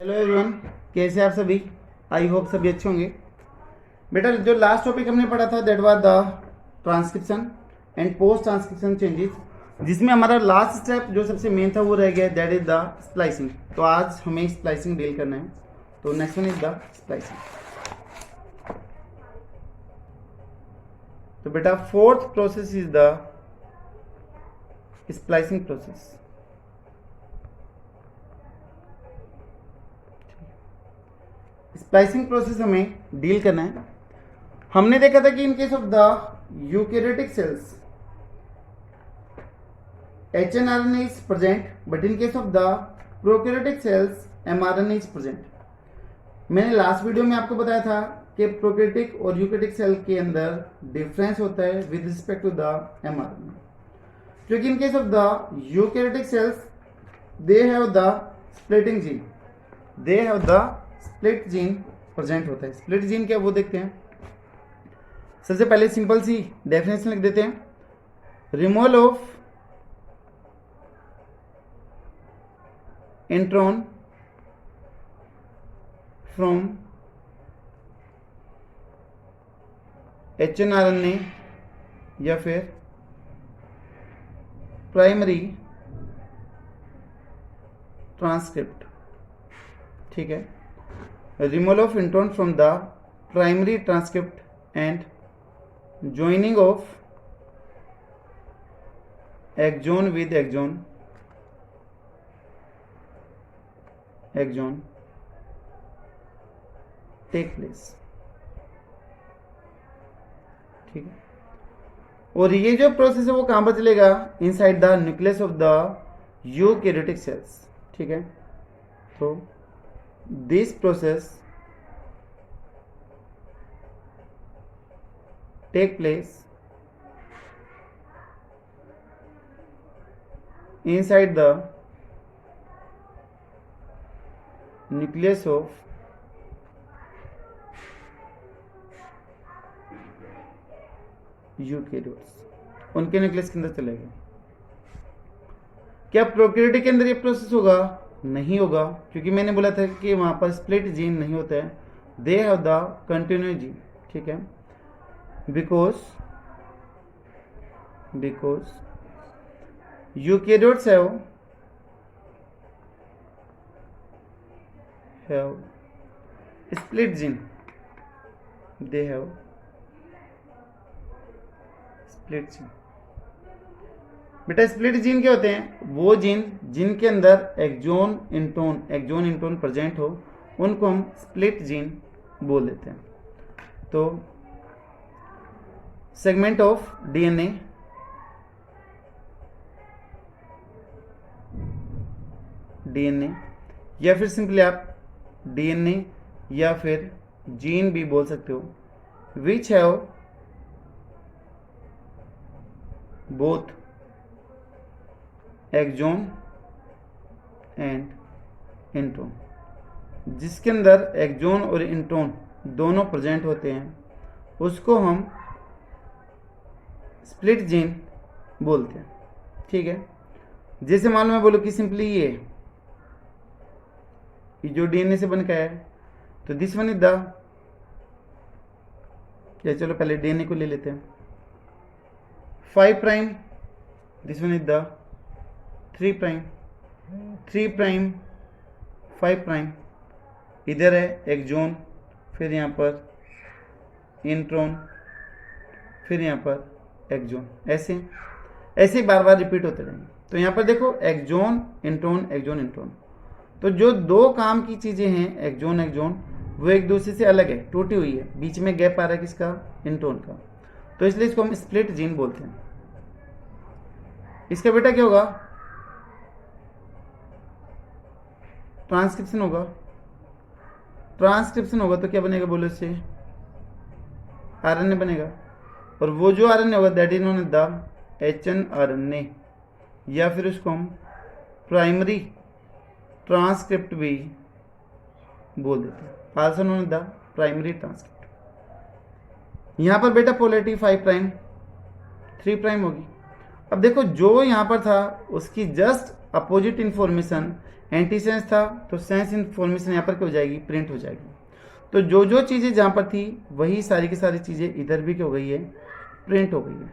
Hello everyone, कैसे आप सभी। आई होप सभी अच्छे होंगे। बेटा जो लास्ट टॉपिक हमने पढ़ा था that was the transcription and post transcription changes, जिसमें हमारा लास्ट स्टेप जो सबसे मेन था वो रह गया, दैट इज द स्प्लाइसिंग। तो आज हमें स्प्लाइसिंग डील करना है। तो next one is the splicing. तो बेटा fourth process is the splicing process. Splicing process हमें डील करना है। हमने देखा था कि इन case of the eukaryotic sales HNRNA is present, but in case of the prokaryotic cells mRNA is present. मैंने लास्ट वीडियो में आपको बताया था कि प्रोकैरियोटिक और यूकैरियोटिक सेल के अंदर डिफरेंस होता है with respect to the mRNA, क्योंकि in case of the eukaryotic cells they have the splitting gene, they have the split gene present होता है। स्प्लिट जीन क्या वो देखते हैं। सबसे पहले सिंपल सी डेफिनेशन लिख देते हैं, removal of intron from HNRNA या फिर प्राइमरी ट्रांसक्रिप्ट। ठीक है, removal of intron from the primary transcript and joining of exon with exon take place। ठीक है, और ये जो प्रोसेस है वो कहां पर चलेगा, inside the nucleus of the eukaryotic sales. ठीक है, तो this process take place inside the nucleus of eukaryotes, उनके न्यूक्लियस के अंदर चलेगा। क्या प्रोकैरियोटिक के अंदर ये प्रोसेस होगा? नहीं होगा, क्योंकि मैंने बोला था कि वहां पर स्प्लिट जीन नहीं होता है, दे हैव द कंटिन्यूस जीन। ठीक है, because eukaryotes have split gene, they have split gene. बेटा स्प्लिट जीन क्या होते हैं? वो जीन जिनके अंदर एक्सोन इंट्रोन प्रेजेंट हो, उनको हम स्प्लिट जीन बोल देते हैं। तो सेगमेंट ऑफ डीएनए, या फिर सिंपली आप डीएनए या फिर जीन भी बोल सकते हो, which have both exon and intron, जिसके अंदर एक्सोन और इंट्रोन दोनों प्रेजेंट होते हैं, उसको हम स्प्लिट जीन बोलते हैं। ठीक है, जैसे मान लो मैं बोलूँ कि सिंपली ये जो डीएनए से बन के है, तो दिस वन इज द, या चलो पहले डीएनए को ले लेते हैं, 5 prime, this one is the 3 prime, 5 prime, इधर है एक्सोन, फिर यहाँ पर इंट्रोन, फिर यहाँ पर एक्सोन, ऐसे बार बार रिपीट होते रहेंगे। तो यहाँ पर देखो एक्सोन इंट्रोन, तो जो दो काम की चीजें हैं एक्सोन वो एक दूसरे से अलग है, टूटी हुई है, बीच में गैप आ रहा है किसका? इंट्रोन का। तो इसलिए इसको हम स्प्लिट जीन बोलते हैं। इसका बेटा क्या होगा? ट्रांसक्रिप्शन होगा, तो क्या बनेगा बोलो इससे? आरएनए बनेगा, और वो जो आरएनए होगा that is known as the HNRNA, या फिर उसको हम प्राइमरी ट्रांसक्रिप्ट भी बोल देते हैं, also known as the primary transcript. यहां पर बेटा पोलैरिटी 5 प्राइम 3 प्राइम होगी। अब देखो जो यहां पर था उसकी जस्ट अपोजिट इंफॉर्मेशन एंटीसेंस था तो सेंस इन्फॉर्मेशन यहाँ पर क्या हो जाएगी, प्रिंट हो जाएगी। तो जो जो चीज़ें जहाँ पर थी वही सारी की सारी चीज़ें इधर भी क्या हो गई है, प्रिंट हो गई है।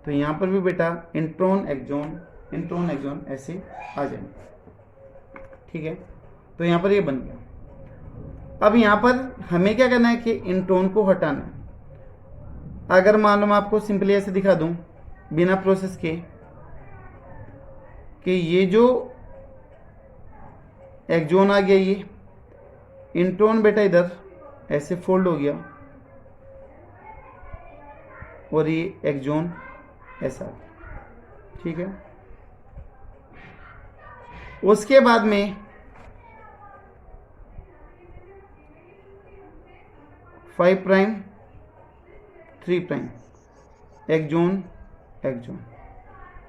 तो यहाँ पर भी बेटा इंट्रॉन एक्सॉन ऐसे आ जाएंगे, ठीक है। तो यहाँ पर ये बन गया। अब यहाँ पर हमें क्या करना है कि इंट्रॉन को हटाना है। अगर मान लो मैं आपको सिंपली ऐसे दिखा दूं बिना प्रोसेस के कि ये जो एक्सॉन आ गया, ये इंट्रॉन बेटा इधर ऐसे फोल्ड हो गया और ये एक्सॉन ऐसा, ठीक है। उसके बाद में 5 प्राइम 3 प्राइम एक्सॉन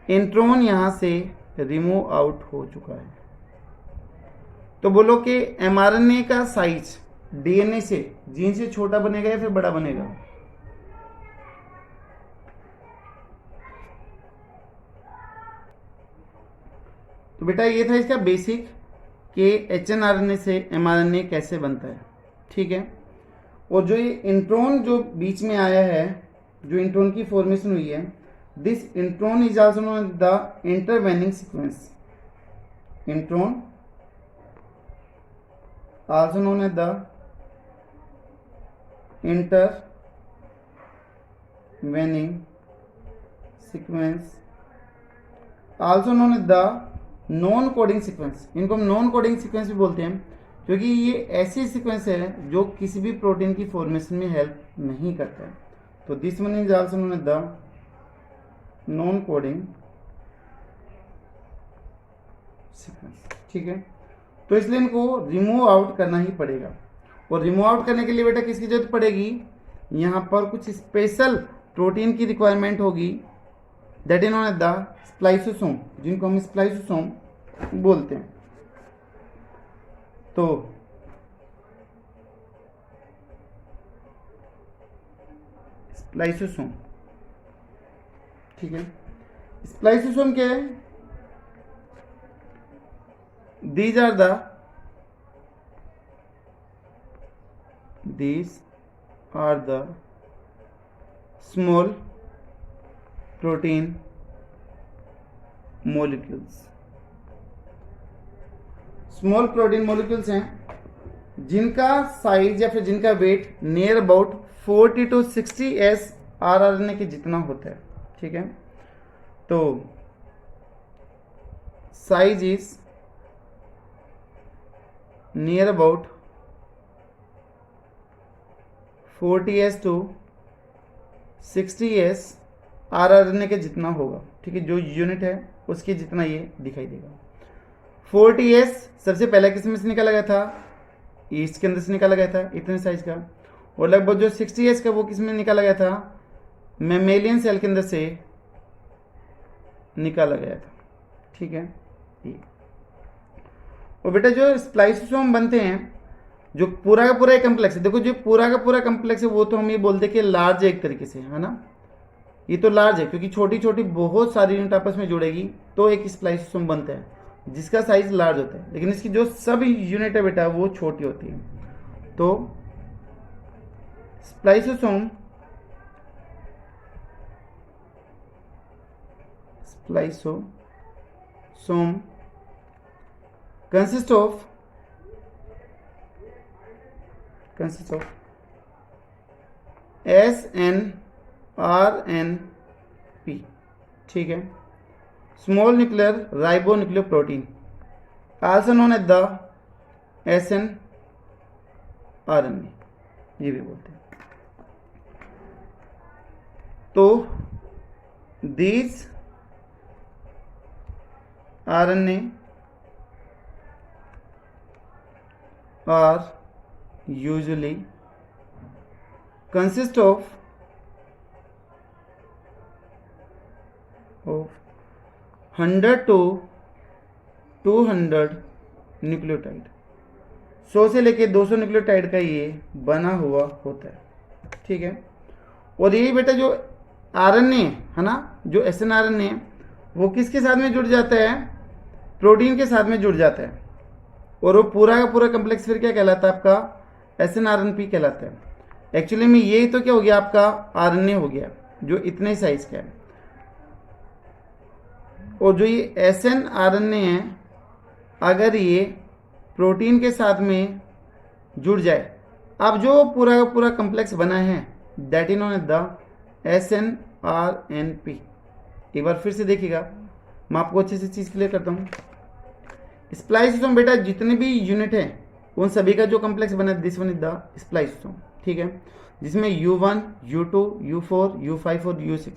इंट्रॉन यहां से रिमूव आउट हो चुका है। तो बोलो कि एमआरएनए का साइज डीएनए से, जीन से छोटा बनेगा या फिर बड़ा बनेगा? तो बेटा ये था इसका बेसिक कि एचएनआरएनए से एमआरएनए कैसे बनता है, ठीक है। और जो ये इंट्रॉन जो बीच में आया है, जो इंट्रॉन की फॉर्मेशन हुई है, this intron is also known as the intervening sequence. Intron also known as the intervening sequence, also known as the non coding sequence. इनको हम नॉन कोडिंग सीक्वेंस भी बोलते हैं क्योंकि ये ऐसी सीक्वेंस है जो किसी भी प्रोटीन की फॉर्मेशन में हेल्प नहीं करता है। तो this one is also known as the non coding sequence, ठीक है। तो इसलिए इनको रिमूव आउट करना ही पड़ेगा। और रिमूव आउट करने के लिए बेटा किसकी जरूरत पड़ेगी? यहाँ पर कुछ स्पेशल प्रोटीन की रिक्वायरमेंट होगी, that is known as the spliceosome, जिनको हम स्प्लाइसोसोम बोलते हैं। तो स्प्लाइसोसोम, ठीक है। स्प्लाइसोसोम क्या है? These are the small protein molecules। Small protein molecules हैं जिनका साइज या फिर जिनका wait near about 40 to 60 sRNA के जितना होता है, ठीक है। तो size is near about 40s to 60s RNA के जितना होगा, ठीक है। जो यूनिट है उसके जितना ये दिखाई देगा। 40s सबसे पहला किसमें से निकाला गया था? ईस्ट के अंदर से निकाला गया था, इतने साइज का। और लगभग जो 60s का वो किसमें निकाला गया था? मैमेलियन सेल के अंदर से निकाला गया था, ठीक है। ये और बेटा जो स्प्लाइसोसोम बनते हैं, जो पूरा का पूरा कम्प्लेक्स है, देखो जो पूरा का पूरा कम्प्लेक्स है वो तो हम ये बोलते हैं कि लार्ज है एक तरीके से, है ना। ये तो लार्ज है क्योंकि छोटी छोटी बहुत सारी यूनिट आपस में जुड़ेगी तो एक स्प्लाइसोसोम बनता है जिसका साइज लार्ज होता है, लेकिन इसकी जो सब यूनिट है बेटा वो छोटी होती है। तो स्प्लाइसोसोम consist of SNRNP, ठीक है। Small nuclear ribonuclear protein, also known as the SNRNA, ये भी बोलते हैं। तो these RNA are usually consist of 100 to 200 nucleotide. 100 से लेके 200 न्यूक्लियोटाइड का ये बना हुआ होता है, ठीक है। और यही बेटा जो आरएनए है ना, जो एसएनआरएनए वो किसके साथ में जुड़ जाता है? प्रोटीन के साथ में जुड़ जाता है। और वो पूरा का पूरा कम्प्लेक्स फिर क्या कहलाता है आपका, SNRNP कहलाता है। एक्चुअली में ये तो क्या हो गया आपका RNA हो गया जो इतने साइज का है, और जो ये SNRNA है अगर ये प्रोटीन के साथ में जुड़ जाए, अब जो पूरा का पूरा कम्प्लेक्स बना है that is known as the SNRNP। एक बार फिर से देखिएगा, मैं आपको अच्छे से चीज़ क्लियर करता हूँ। स्प्लाइसोसोम बेटा जितने भी यूनिट हैं उन सभी का जो कम्प्लेक्स बना है this one is the spliceosome, ठीक है, जिसमें U1, U2, U4, U5 और U6।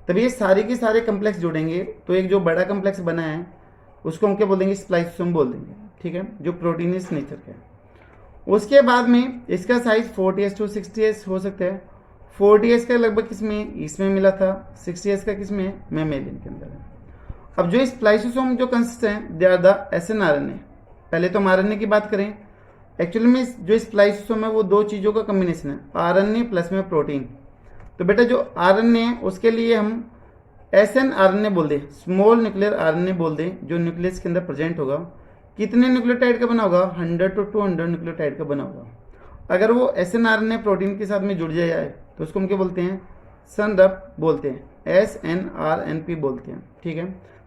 तब ये सारे के सारे कम्प्लेक्स जुड़ेंगे तो एक जो बड़ा कम्प्लेक्स बना है उसको हम क्या बोल देंगे, स्प्लाइसोसोम बोल देंगे, ठीक है, जो प्रोटीनस नेचर का है। उसके बाद में इसका साइज 40s to 60s हो सकता है। 40s का लगभग किसमें, इसमें मिला था, 60s का किसमें, मैमेलियन के अंदर है। अब जो स्प्लाइसोसोम जो कंसिस्ट हैं दे आर द SNRNA। पहले तो हम RNA की बात करें, एक्चुअली में जो स्प्लाइसोसोम है वो दो चीज़ों का कम्बिनेशन है, RNA प्लस में प्रोटीन। तो बेटा जो RNA है उसके लिए हम SNRNA बोल दें, स्मॉल न्यूक्लियर RNA बोल दें, जो न्यूक्लियस के अंदर प्रेजेंट होगा। कितने न्यूक्लियोटाइड का बना होगा, 100 to 200 न्यूक्लियोटाइड का बना होगा। अगर वो SNRNA प्रोटीन के साथ में जुड़ जाए तो उसको हम क्या बोलते हैं, संरप बोलते हैं, SNRNP बोलते हैं, ठीक है,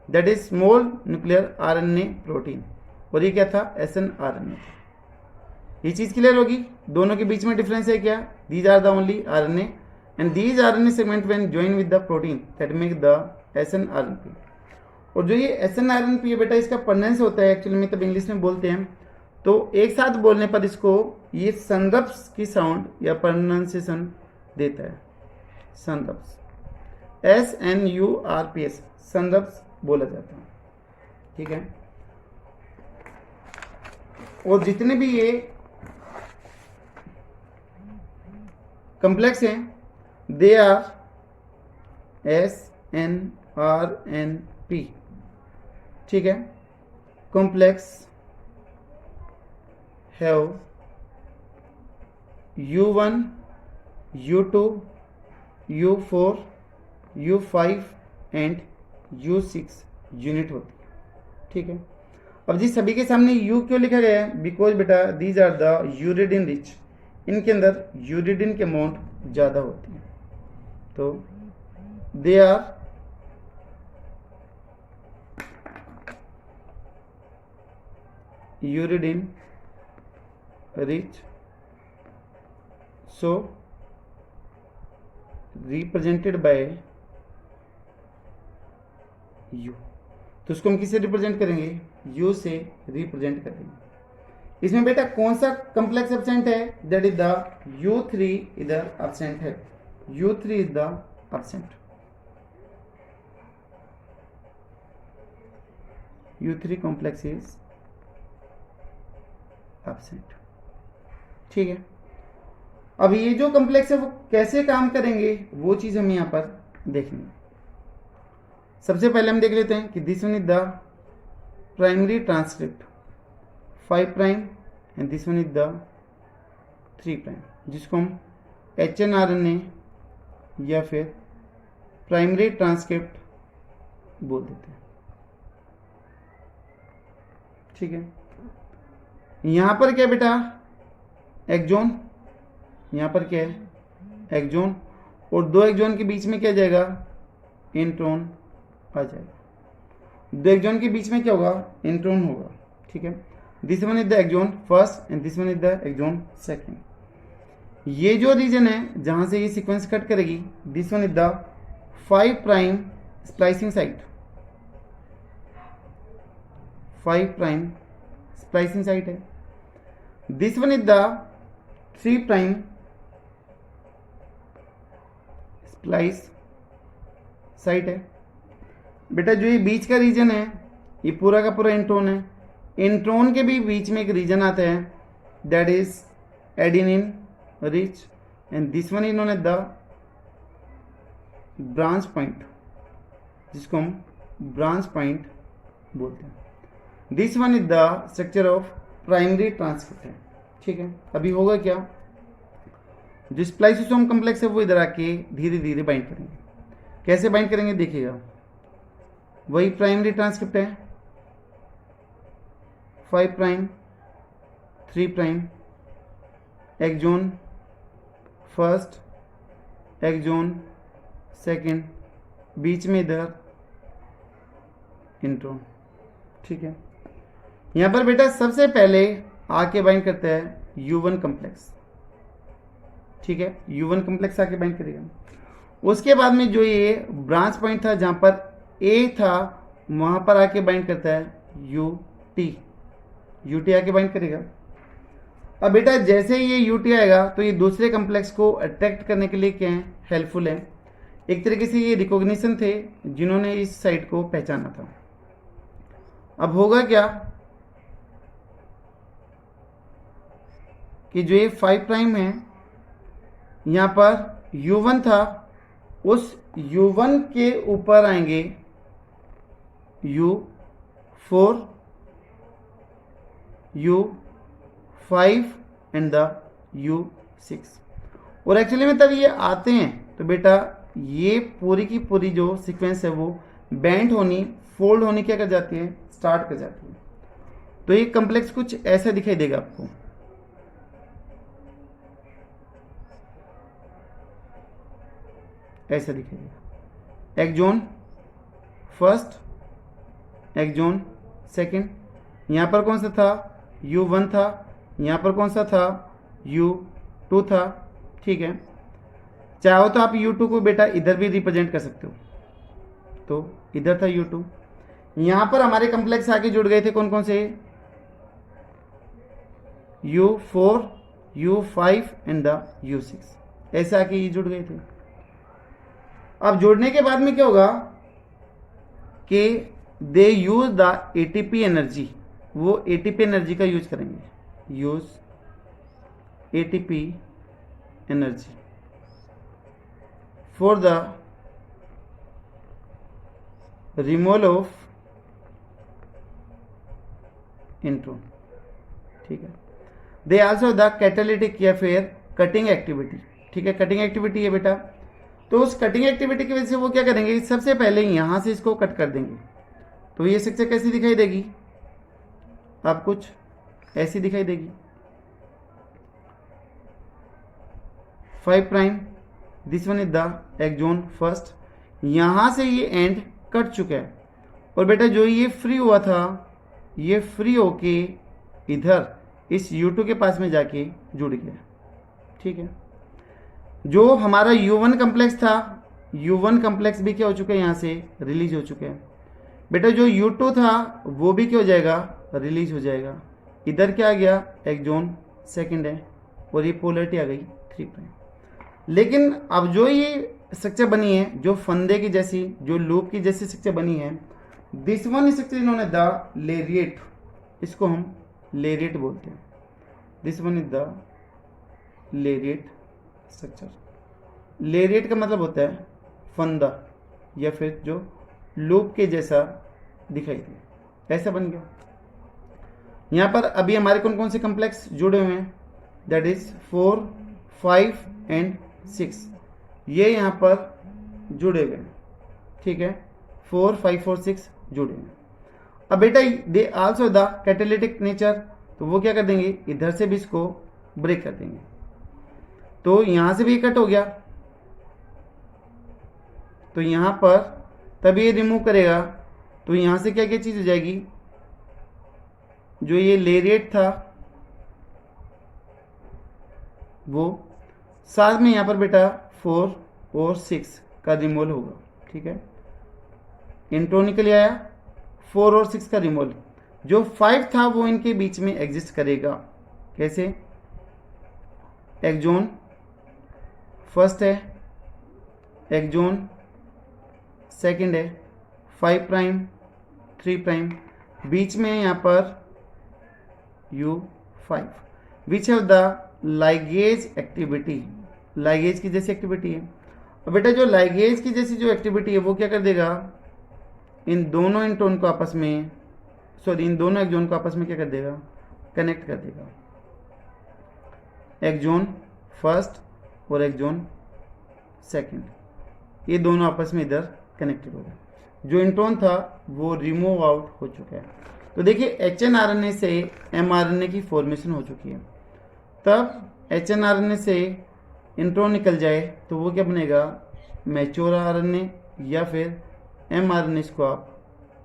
that is small nuclear RNA protein. और ये क्या था, SNRNA। ये चीज़ क्लियर होगी, दोनों के बीच में डिफरेंस है क्या, these are the only RNA and these RNA segment when join with the protein that make the SNRNP। और जो ये SNRNP है बेटा इसका प्रोनाउंस होता है एक्चुअली में, तब इंग्लिश में बोलते हैं तो एक साथ बोलने पर इसको ये संरप्स की साउंड या प्रोनाउंसिएशन देता है, संरप्स, SNURPS, संरप्स बोला जाता है, ठीक है। और जितने भी ये कम्प्लेक्स हैं दे आर SNRNP, ठीक है। Complex have U1, U2, U4, U5 and U6 unit होती है, ठीक है। अब जी सभी के सामने U क्यों लिखा गया है, बिकॉज बेटा these are the uridine rich, इनके अंदर यूरिडिन के अमाउंट ज़्यादा होती है, तो they are uridine rich, so represented by U। तो उसको हम किससे रिप्रेजेंट करेंगे, U से रिप्रेजेंट करेंगे। इसमें बेटा कौन सा कम्प्लेक्स एब्सेंट है, दैट इज द U3 इधर एब्सेंट है, U3 is the absent, U3 complex is absent, ठीक है। अब ये जो कम्प्लेक्स है वो कैसे काम करेंगे वो चीज हम यहां पर देखेंगे। सबसे पहले हम देख लेते हैं कि this one is the primary transcript 5 prime and this one is the 3 prime, जिसको हम HNRNA या फिर प्राइमरी ट्रांसक्रिप्ट बोल देते हैं, ठीक है। यहां पर क्या बेटा, एक्सोन, यहां पर क्या है, एक्सोन, और दो एक्सोन के बीच में क्या जाएगा, इंट्रॉन आ जाएगा। दो एक्सोन के बीच में क्या होगा, इंट्रॉन होगा, ठीक है। This one is the exon first and this one is the exon second. ये जो रीजन है जहां से ये सीक्वेंस कट करेगी, this one is the 5 prime splicing site, 5 prime splicing site है। This one is the 3 prime splice site है। बेटा जो ये बीच का रीजन है ये पूरा का पूरा इंट्रोन है, इंट्रोन के भी बीच में एक रीजन आता है that is adenine rich and this one is known as the branch point, जिसको हम ब्रांच पॉइंट बोलते हैं। This one is the structure of primary transcript है, ठीक है। अभी होगा क्या, जो स्प्लाइसोसोम कम्प्लेक्स है वो इधर आके धीरे धीरे बाइंड करेंगे। कैसे बाइंड करेंगे देखिएगा, वही प्राइमरी ट्रांसक्रिप्ट है 5 prime 3 prime, exon first, exon second, बीच में इधर इंट्रॉन। ठीक है, यहां पर बेटा सबसे पहले आके बाइंड करता है U1 कम्प्लेक्स। ठीक है, U1 कम्प्लेक्स आके बाइंड करेगा। उसके बाद में जो ये ब्रांच पॉइंट था जहां पर A था वहां पर आके बाइंड करता है UT आके बाइंड करेगा। अब बेटा जैसे ही ये UT आएगा तो ये दूसरे कम्प्लेक्स को अट्रैक्ट करने के लिए क्या है, हेल्पफुल है। एक तरीके से ये रिकॉग्निशन थे जिन्होंने इस साइट को पहचाना था। अब होगा क्या कि जो ये 5 प्राइम है यहां पर U1 था, उस U1 के ऊपर आएंगे U4, U5 and the U6। और एक्चुअली में तब ये आते हैं तो बेटा ये पूरी की पूरी जो सीक्वेंस है वो बेंड होनी, फोल्ड होनी क्या कर जाती है, स्टार्ट कर जाती है। तो ये कम्प्लेक्स कुछ ऐसा दिखाई देगा आपको। ऐसा दिखाई देगा, एक्सोन फर्स्ट, एक्सोन सेकंड, यहां पर कौन सा था, U1 था, यहां पर कौन सा था, U2 था। ठीक है, चाहो तो आप U2 को बेटा इधर भी रिप्रेजेंट कर सकते हो। तो इधर था U2, यहां पर हमारे कम्प्लेक्स आके जुड़ गए थे कौन कौन से, U4, U5 and the U6। ऐसे आके ये जुड़ गए थे। अब जुड़ने के बाद में क्या होगा कि दे यूज द एटीपी एनर्जी, वो एटीपी एनर्जी का यूज करेंगे, use ATP energy for the removal of intron. ठीक है, दे आल्सो द कैटालिटिक या फिर कटिंग एक्टिविटी। ठीक है, कटिंग एक्टिविटी है बेटा, तो उस कटिंग एक्टिविटी की वजह से वो क्या करेंगे, सबसे पहले यहां से इसको कट कर देंगे। तो ये स्ट्रक्चर कैसी दिखाई देगी, आप कुछ ऐसी दिखाई देगी। 5 prime, this one is the exon first, यहां से ये एंड कट चुका है। और बेटा जो ये फ्री हुआ था ये फ्री होके इधर इस U2 के पास में जाके जुड़ गया। ठीक है, जो हमारा U1 कम्प्लेक्स था, U1 कम्प्लेक्स भी क्या हो चुका है, यहां से रिलीज हो चुके हैं। बेटा जो U2 था वो भी क्या हो जाएगा, रिलीज हो जाएगा। इधर क्या आ गया, एक्सोन सेकंड है और ये पोलरिटी आ गई 3 प्राइम। लेकिन अब जो ये स्ट्रक्चर बनी है, जो फंदे की जैसी, जो लूप की जैसी स्ट्रक्चर बनी है, दिस वन स्ट्रक्चर इन्होंने द लेरिएट, इसको हम लेरिएट बोलते हैं। This one is the lariat structure. Lariat का मतलब होता है फंदा या फिर जो लूप के जैसा दिखाई दे, ऐसा बन गया। यहां पर अभी हमारे कौन कौन से कम्प्लेक्स जुड़े हुए हैं, दैट इज 4, 5 एंड 6, ये यहां पर जुड़े हुए हैं। ठीक है, 4, 5 और 6 जुड़े हैं। अब बेटा they also the catalytic nature, तो वो क्या कर देंगे, इधर से भी इसको ब्रेक कर देंगे। तो यहां से भी कट हो गया, तो यहां पर तब ये रिमूव करेगा, तो यहां से क्या क्या चीज हो जाएगी, जो ये लेरिएट था वो साथ में यहां पर बेटा 4 और 6 का रिमूवल होगा। ठीक है, इंट्रो निकल आया, 4 और 6 का रिमूवल। जो 5 था वो इनके बीच में एग्जिस्ट करेगा, कैसे, एक्सोन फर्स्ट है, एक्सोन सेकंड है, 5 प्राइम, 3 प्राइम, बीच में यहां पर U5, which have the ligase activity, ligase की जैसी एक्टिविटी है। और बेटा जो लाइगेज की जैसी जो एक्टिविटी है वो क्या कर देगा, इन दोनों इंट्रोन को आपस में, सॉरी इन दोनों एक्सोन को आपस में क्या कर देगा, कनेक्ट कर देगा। एक्सोन फर्स्ट और एक्सोन सेकंड, ये दोनों आपस में इधर कनेक्टेड हो गए। जो इंट्रोन था वो रिमूव आउट हो चुका है। तो देखिए HNRNA से mRNA की फॉर्मेशन हो चुकी है, तब HNRNA से इंट्रॉन निकल जाए तो वो क्या बनेगा, मैच्योर RNA या फिर mRNA इसको आप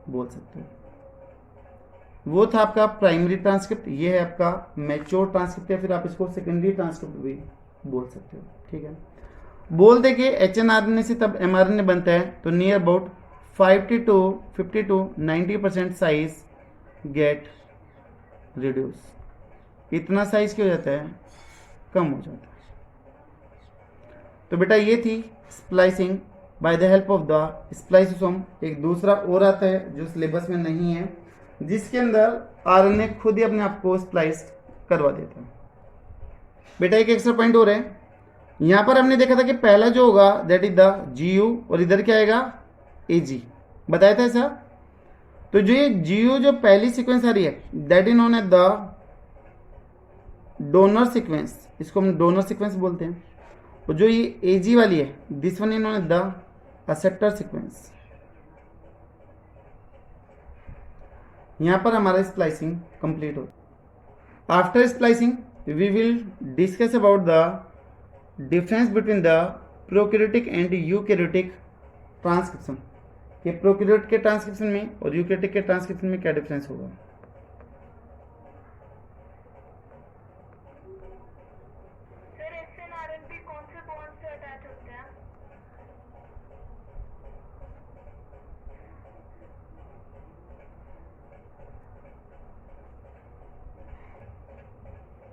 बोल सकते हो। वो था आपका प्राइमरी ट्रांसक्रिप्ट, ये है आपका मैच्योर ट्रांसक्रिप्ट या फिर आप इसको सेकेंडरी ट्रांसक्रिप्ट भी बोल सकते हो। ठीक है, बोलते कि HNRNA से तब mRNA बनता है तो near about 50 to 90% size get reduce, इतना साइज क्या हो जाता है, कम हो जाता है। तो बेटा ये थी splicing by the help of the spliceosome. एक दूसरा और आता है जो सिलेबस में नहीं है, जिसके अंदर आरएनए खुद ही अपने आप को स्प्लाइस करवा देता है। बेटा एक एक्स्ट्रा पॉइंट और है, यहां पर हमने देखा था कि पहला जो होगा दैट इज द जीयू और इधर क्या आएगा एजी, बताया था ऐसा। तो जो ये जीयू जो पहली सीक्वेंस आ रही है that is known as the donor sequence, इसको हम डोनर सीक्वेंस बोलते हैं। और जो ये एजी वाली है this one is known as the acceptor sequence. यहां पर हमारा स्प्लाइसिंग कंप्लीट हो। After splicing we will discuss about the difference between the prokaryotic and eukaryotic transcription, कि प्रोकैरियोट के ट्रांसक्रिप्शन में और यूकैरियोटिक के ट्रांसक्रिप्शन में क्या डिफरेंस होगा।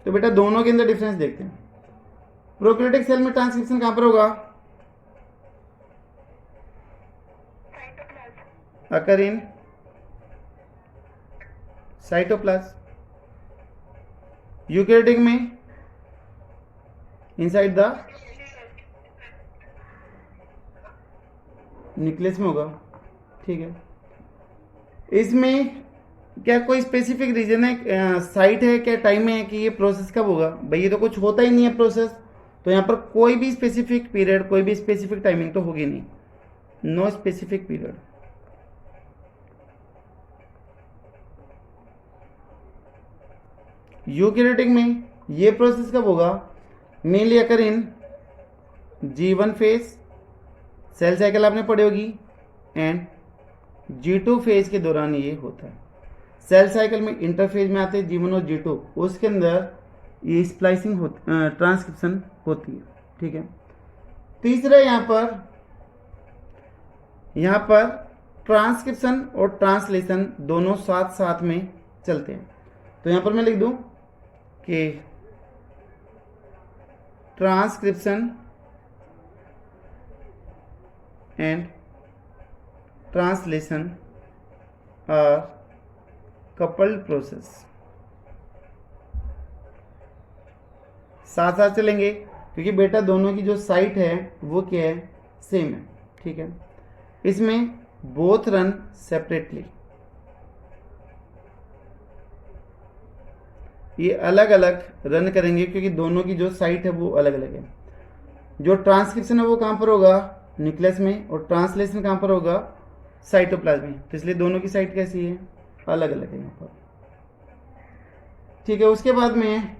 तो बेटा दोनों के अंदर डिफरेंस देखते हैं। प्रोकैरियोटिक सेल में ट्रांसक्रिप्शन कहां पर होगा, अकर इन साइटोप्लाज्म। यूकैरियोटिक में इनसाइड द न्यूक्लियस में होगा। ठीक है, इसमें क्या कोई स्पेसिफिक रीजन है, साइट है क्या, टाइम है कि ये प्रोसेस कब होगा, भाई ये तो कुछ होता ही नहीं है प्रोसेस, तो यहाँ पर कोई भी स्पेसिफिक पीरियड कोई भी स्पेसिफिक टाइमिंग तो होगी नहीं, नो स्पेसिफिक पीरियड। यूकैरियोटिक में ये प्रोसेस कब होगा, मेनली अकर इन G1 फेज, सेल साइकिल आपने पढ़ी होगी, एंड G2 फेज के दौरान ये होता है। सेल साइकिल में इंटरफेज में आते हैं G1 और G2, उसके अंदर ये स्प्लाइसिंग ट्रांसक्रिप्शन होती है। ठीक है, तीसरा यहाँ पर ट्रांसक्रिप्शन और ट्रांसलेशन दोनों साथ साथ में चलते हैं। तो यहाँ पर मैं लिख दूं कि transcription and translation are coupled process, साथ साथ चलेंगे क्योंकि बेटा दोनों की जो साइट है वो क्या है, सेम है। ठीक है, इसमें बोथ रन सेपरेटली, ये अलग अलग रन करेंगे क्योंकि दोनों की जो साइट है वो अलग अलग है। जो ट्रांसक्रिप्शन है वो कहां पर होगा, न्यूक्लियस में, और ट्रांसलेशन कहां पर होगा, साइटोप्लाज्म में। तो इसलिए दोनों की साइट कैसी है, अलग अलग है यहाँ पर। ठीक है, उसके बाद में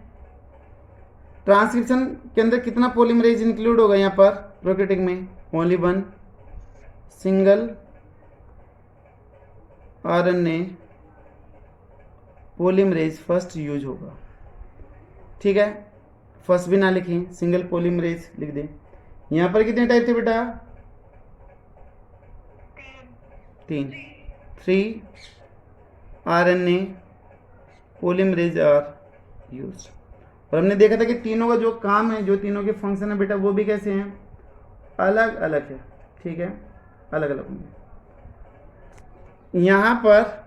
ट्रांसक्रिप्शन के अंदर कितना पॉलीमरेज इंक्लूड होगा यहाँ पर प्रोकैरियोटिक में, only one single RNA polymerase first use होगा। ठीक है, फर्स्ट भी ना लिखें, सिंगल पॉलीमरेज लिख दें। यहाँ पर कितने टाइप थे बेटा, 3 आरएनए पॉलीमरेज आर यूज। और हमने देखा था कि तीनों का जो काम है, जो तीनों के फंक्शन है बेटा, वो भी कैसे हैं, अलग अलग है। ठीक है, अलग अलग होंगे। यहाँ पर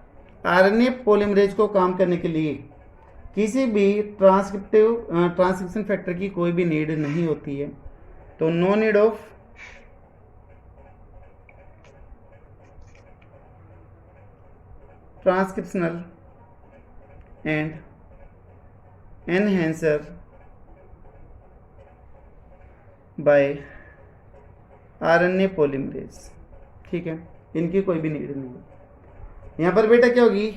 आरएनए पॉलीमरेज को काम करने के लिए किसी भी ट्रांसक्रिप्शन फैक्टर की कोई भी नीड नहीं होती है, तो no need of transcriptional and enhancer by RNA polymerase. ठीक है, इनकी कोई भी नीड नहीं है। यहाँ पर बेटा क्या होगी,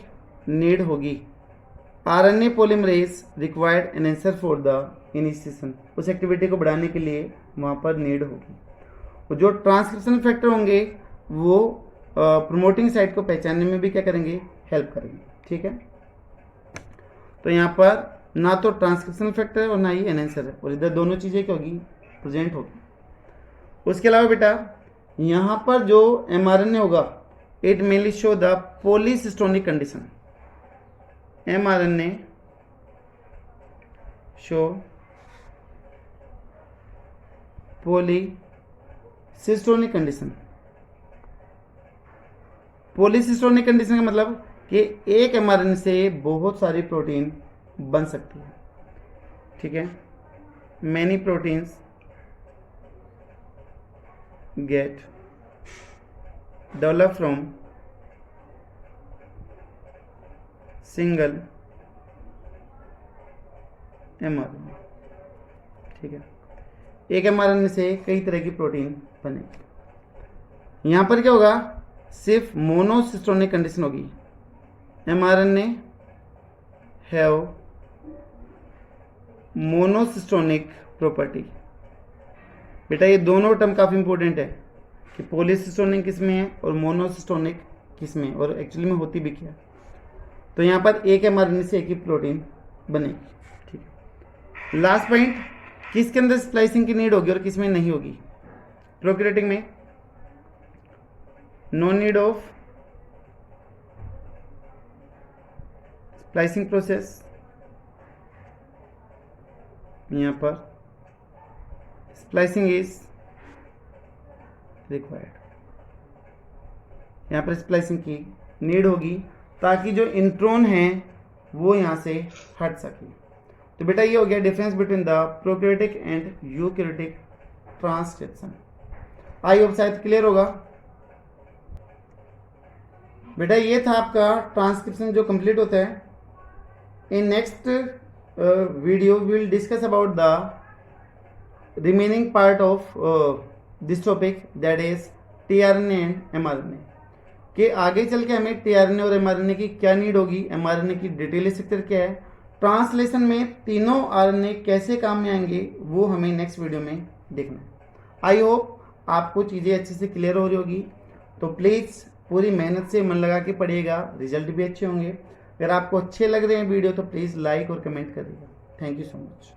नीड होगी। RNA polymerase required an answer for the initiation, उस एक्टिविटी को बढ़ाने के लिए वहाँ पर नीड होगी। और जो ट्रांसक्रिप्शन फैक्टर होंगे वो प्रोमोटिंग साइट को पहचानने में भी क्या करेंगे, हेल्प करेंगे। ठीक है, तो यहाँ पर ना तो ट्रांसक्रिप्शन फैक्टर है और ना ही एनहांसर है, और इधर दोनों चीज़ें क्या होगी, प्रेजेंट होगी। उसके अलावा बेटा यहाँ पर जो mRNA होगा it mainly show the पॉलीसिस्टोनिक condition. mRNA show पॉलीसिस्टोनिक condition. पॉलीसिस्टोनिक condition का मतलब कि एक mRNA से बहुत सारी प्रोटीन बन सकती है। ठीक है, many proteins get develop from single mRNA। ठीक है, एक mRNA से कई तरह की प्रोटीन बनेगी। यहां पर क्या होगा, सिर्फ मोनोसिस्टोनिक कंडीशन होगी। mRNA have monocistronic property. बेटा ये दोनों टर्म काफ़ी इंपॉर्टेंट है कि पॉलीसिस्टोनिक किस में है और मोनोसिस्टोनिक किस में, और एक्चुअली में होती भी क्या। तो यहाँ पर एक mRNA से एक ही प्रोटीन बनेगी। ठीक है, लास्ट पॉइंट, किसके अंदर स्प्लाइसिंग की नीड होगी और किस में नहीं होगी। प्रोकैरियोटिक में no need of splicing process, यहाँ पर स्प्लाइसिंग इज रिक्वायर्ड। यहाँ पर स्प्लाइसिंग की नीड होगी ताकि जो इंट्रोन है वो यहाँ से हट सके। तो बेटा ये हो गया difference between the prokaryotic and eukaryotic transcription. I hope शायद क्लियर होगा। बेटा ये था आपका ट्रांसक्रिप्शन जो कंप्लीट होता है। In next video we will discuss about the remaining part of this topic, that is tRNA and mRNA। कि आगे चल के हमें tRNA और mRNA की क्या नीड होगी, mRNA की डिटेल स्ट्रक्चर क्या है, ट्रांसलेशन में तीनों RNA कैसे काम में आएंगे, वो हमें नेक्स्ट वीडियो में देखना है। आई होप आपको चीज़ें अच्छे से क्लियर हो रही होगी। तो प्लीज़ पूरी मेहनत से मन लगा के पढ़िएगा, रिजल्ट भी अच्छे होंगे। अगर आपको अच्छे लग रहे हैं वीडियो तो प्लीज़ लाइक और कमेंट करिएगा। Thank you so much.